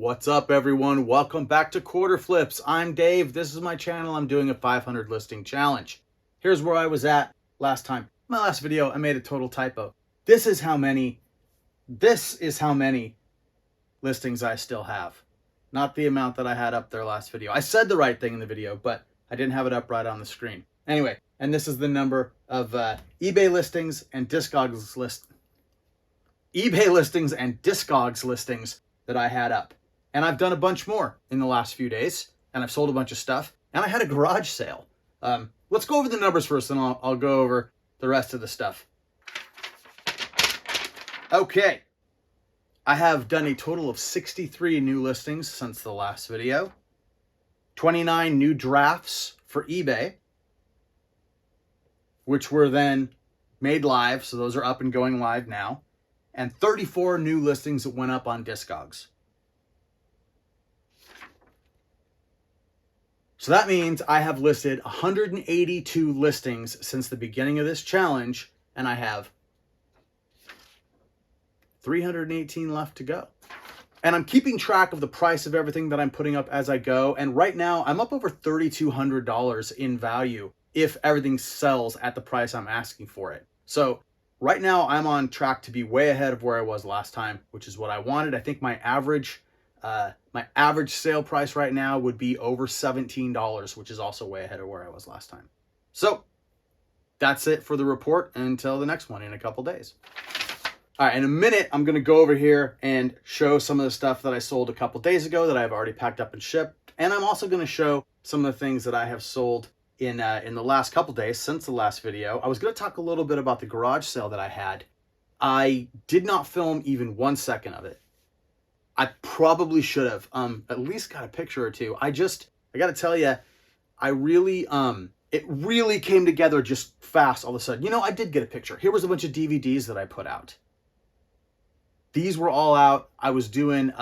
What's up, everyone? Welcome back to Quarter Flips. I'm Dave. This is my channel. I'm doing a 500 listing challenge. Here's where I was at last time. My last video, I made a total typo. This is how many listings I still have. Not the amount that I had up there last video. I said the right thing in the video, but I didn't have it up right on the screen. Anyway, and this is the number of eBay listings and Discogs listings that I had up. And I've done a bunch more in the last few days, and I've sold a bunch of stuff, and I had a garage sale. Let's go over the numbers first, and I'll go over the rest of the stuff. Okay, I have done a total of 63 new listings since the last video, 29 new drafts for eBay, which were then made live, so those are up and going live now, and 34 new listings that went up on Discogs. So that means I have listed 182 listings since the beginning of this challenge, and I have 318 left to go. And I'm keeping track of the price of everything that I'm putting up as I go, and right now I'm up over $3,200 in value if everything sells at the price I'm asking for it. So right now I'm on track to be way ahead of where I was last time, which is what I wanted. I think my average sale price right now would be over $17, which is also way ahead of where I was last time. So that's it for the report until the next one in a couple days. All right, in a minute, I'm going to go over here and show some of the stuff that I sold a couple days ago that I've already packed up and shipped. And I'm also going to show some of the things that I have sold in the last couple days since the last video. I was going to talk a little bit about the garage sale that I had. I did not film even 1 second of it. I probably should have at least got a picture or two. I got to tell you, it really came together just fast all of a sudden. You know, I did get a picture. Here was a bunch of DVDs that I put out. These were all out. I was doing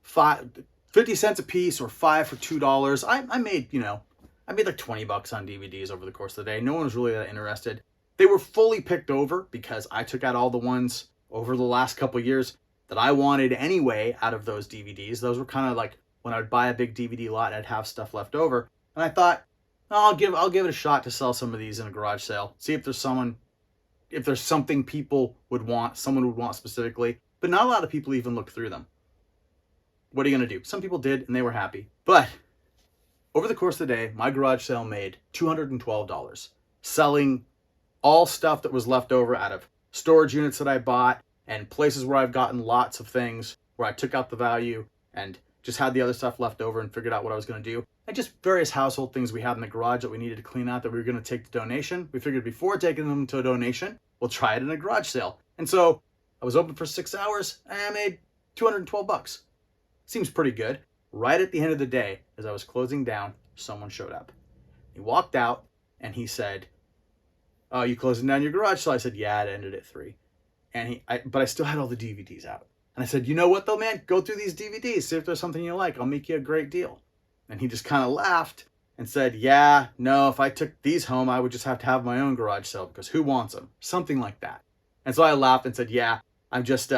50 cents a piece or 5 for $2. I made like 20 bucks on DVDs over the course of the day. No one was really that interested. They were fully picked over because I took out all the ones over the last couple of years that I wanted anyway out of those DVDs. Those were kind of like when I would buy a big DVD lot, I'd have stuff left over. And I thought, I'll give it a shot to sell some of these in a garage sale. See if there's something people would want, someone would want specifically. But not a lot of people even looked through them. What are you going to do? Some people did, and they were happy. But over the course of the day, my garage sale made $212, selling all stuff that was left over out of storage units that I bought and places where I've gotten lots of things where I took out the value and just had the other stuff left over and figured out what I was going to do. And just various household things we had in the garage that we needed to clean out that we were going to take to donation. We figured before taking them to a donation, we'll try it in a garage sale. And so I was open for 6 hours and I made $212. Seems pretty good. Right at the end of the day, as I was closing down, someone showed up. He walked out and he said, "Oh, you closing down your garage sale?" I said, "Yeah, it ended at 3. And but I still had all the DVDs out. And I said, "You know what though, man? Go through these DVDs. See if there's something you like. I'll make you a great deal." And he just kind of laughed and said, "Yeah, no, if I took these home, I would just have to have my own garage sale because who wants them?" Something like that. And so I laughed and said, "Yeah, I'm just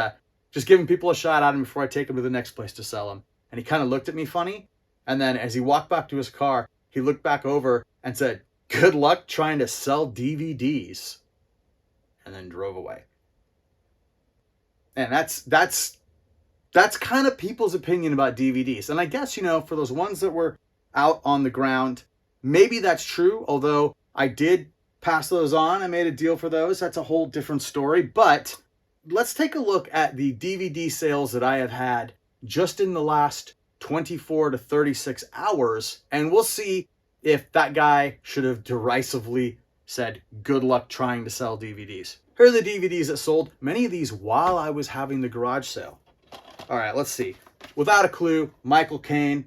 giving people a shot at them before I take them to the next place to sell them." And he kind of looked at me funny. And then as he walked back to his car, he looked back over and said, "Good luck trying to sell DVDs." And then drove away. And that's kind of people's opinion about DVDs. And I guess, for those ones that were out on the ground, maybe that's true. Although I did pass those on. I made a deal for those. That's a whole different story. But let's take a look at the DVD sales that I have had just in the last 24 to 36 hours. And we'll see if that guy should have derisively said, "Good luck trying to sell DVDs." Here are the DVDs that sold, many of these while I was having the garage sale. All right, let's see. Without a Clue, Michael Caine,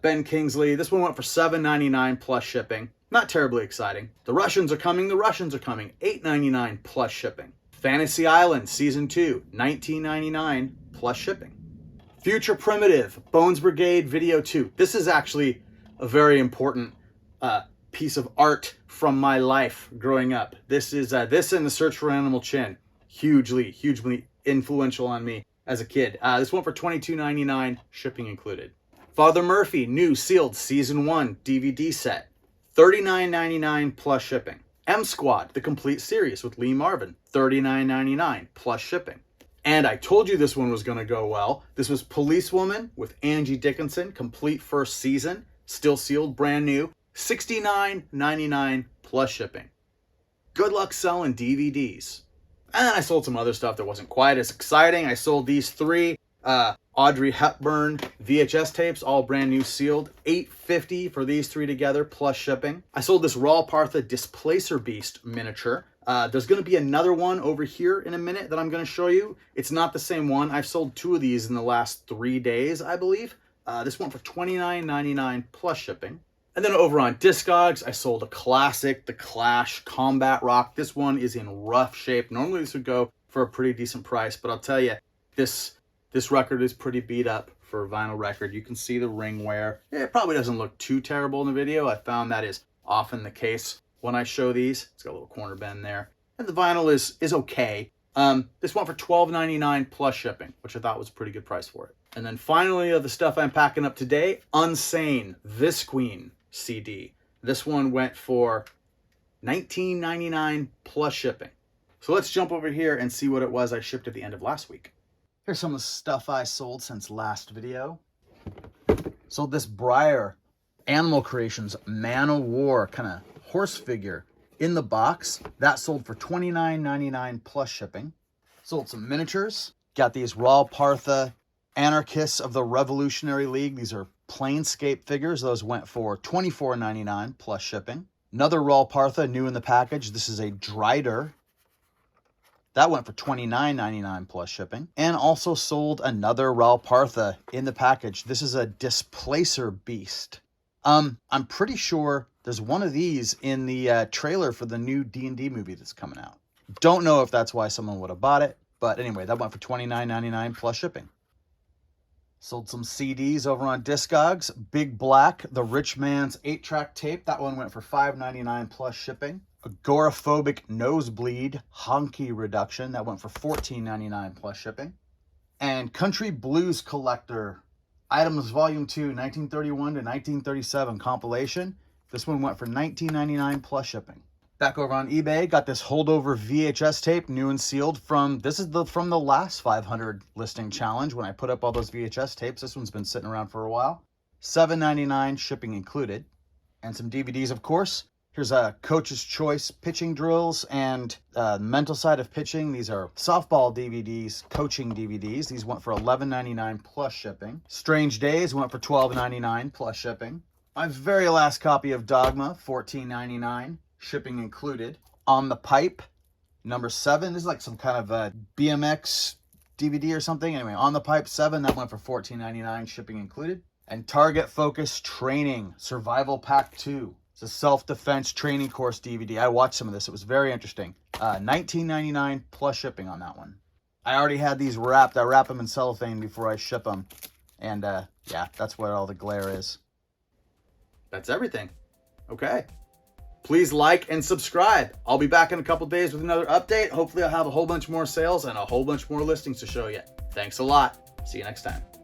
Ben Kingsley. This one went for $7.99 plus shipping. Not terribly exciting. The Russians Are Coming, $8.99 plus shipping. Fantasy Island Season 2, $19.99 plus shipping. Future Primitive, Bones Brigade Video 2. This is actually a very important piece of art from my life growing up. This is this and The Search for Animal Chin. Hugely influential on me. as a kid. This went for $22.99, shipping included. Father Murphy, new sealed season 1 DVD set, $39.99 plus shipping. M Squad, the complete series with Lee Marvin, $39.99 plus shipping. And I told you this one was going to go well. This was Policewoman with Angie Dickinson, complete first season, still sealed, brand new, $69.99 plus shipping. Good luck selling DVDs. And then I sold some other stuff that wasn't quite as exciting. I sold these 3 Audrey Hepburn VHS tapes, all brand new sealed, $8.50 for these 3 together plus shipping. I sold this Raw Partha Displacer Beast miniature. There's going to be another one over here in a minute that I'm going to show you. It's not the same one. I've sold 2 of these in the last 3 days, I believe. This one for $29.99 plus shipping. And then over on Discogs, I sold a classic, the Clash Combat Rock. This one is in rough shape. Normally this would go for a pretty decent price, but I'll tell you, this record is pretty beat up for a vinyl record. You can see the ring wear. It probably doesn't look too terrible in the video. I found that is often the case when I show these. It's got a little corner bend there. And the vinyl is okay. This went for $12.99 plus shipping, which I thought was a pretty good price for it. And then finally, of the stuff I'm packing up today, Unsane, This Queen CD. This one went for $19.99 plus shipping. So let's jump over here and see what it was I shipped at the end of last week. Here's some of the stuff I sold since last video. Sold this Breyer Animal Creations Man of War kind of horse figure in the box. That sold for $29.99 plus shipping. Sold some miniatures. Got these Raw Partha Anarchists of the Revolutionary League. These are Planescape figures. Those went for $24.99 plus shipping. Another Raw Partha new in the package. This is a Drider. That went for $29.99 plus shipping. And also sold another Raw Partha in the package. This is a Displacer Beast. I'm pretty sure there's one of these in the trailer for the new D&D movie that's coming out. Don't know if that's why someone would have bought it. But anyway, that went for $29.99 plus shipping. Sold some CDs over on Discogs. Big Black, the Rich Man's 8-track tape. That one went for $5.99 plus shipping. Agoraphobic Nosebleed Honky Reduction. That went for $14.99 plus shipping. And Country Blues Collector Items Volume 2, 1931 to 1937 compilation. This one went for $19.99 plus shipping. Back over on eBay, got this holdover VHS tape, new and sealed from the last 500 listing challenge when I put up all those VHS tapes. This one's been sitting around for a while. $7.99 shipping included. And some DVDs, of course. Here's a Coach's Choice pitching drills and mental side of pitching. These are softball DVDs, coaching DVDs. These went for $11.99 plus shipping. Strange Days went for $12.99 plus shipping. My very last copy of Dogma, $14.99. Shipping included. On the Pipe, number 7. This is like some kind of a BMX DVD or something. Anyway, On the Pipe 7, that went for $14.99, shipping included. And Target Focus Training, Survival Pack 2. It's a self-defense training course DVD. I watched some of this. It was very interesting. $19.99 plus shipping on that one. I already had these wrapped. I wrap them in cellophane before I ship them. And yeah, that's what all the glare is. That's everything. Okay. Please like and subscribe. I'll be back in a couple days with another update. Hopefully I'll have a whole bunch more sales and a whole bunch more listings to show you. Thanks a lot. See you next time.